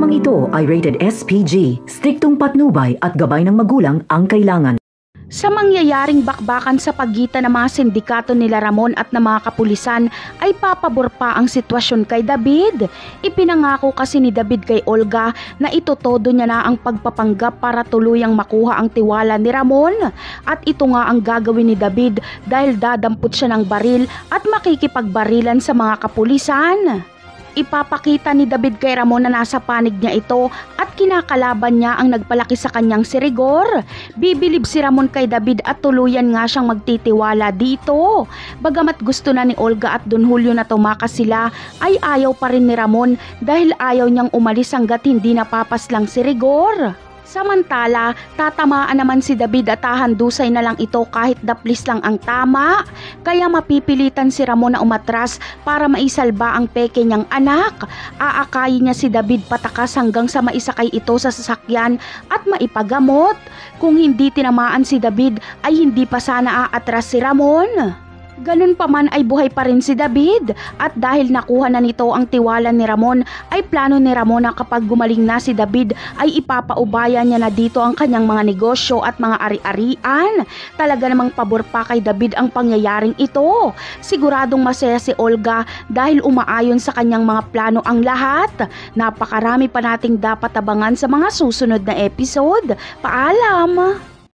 Programang ito ay rated SPG, striktong patnubay at gabay ng magulang ang kailangan. Sa mangyayaring bakbakan sa pagitan ng mga sindikato nila Ramon at ng mga kapulisan ay papabor pa ang sitwasyon kay David. Ipinangako kasi ni David kay Olga na itotodo niya na ang pagpapanggap para tuluyang makuha ang tiwala ni Ramon. At ito nga ang gagawin ni David dahil dadampot siya ng baril at makikipagbarilan sa mga kapulisan. Ipapakita ni David kay Ramon na nasa panig niya ito at kinakalaban niya ang nagpalaki sa kanyang si Rigor. Bibilib si Ramon kay David at tuluyan nga siyang magtitiwala dito. Bagamat gusto na ni Olga at Don Julio na tumakas sila, ay ayaw pa rin ni Ramon dahil ayaw niyang umalis hanggat hindi napapaslang si Rigor. Samantala, tatamaan naman si David at hahandusay na lang ito kahit daplis lang ang tama. Kaya mapipilitan si Ramon na umatras para maisalba ang peke niyang anak. Aakayin niya si David patakas hanggang sa maisakay ito sa sasakyan at maipagamot. Kung hindi tinamaan si David ay hindi pa sana aatras si Ramon. Ganun pa man ay buhay pa rin si David at dahil nakuha na nito ang tiwala ni Ramon ay plano ni Ramon na kapag gumaling na si David ay ipapaubayan niya na dito ang kanyang mga negosyo at mga ari-arian. Talaga namang pabor pa kay David ang pangyayaring ito. Siguradong masaya si Olga dahil umaayon sa kanyang mga plano ang lahat. Napakarami pa nating dapat abangan sa mga susunod na episode. Paalam!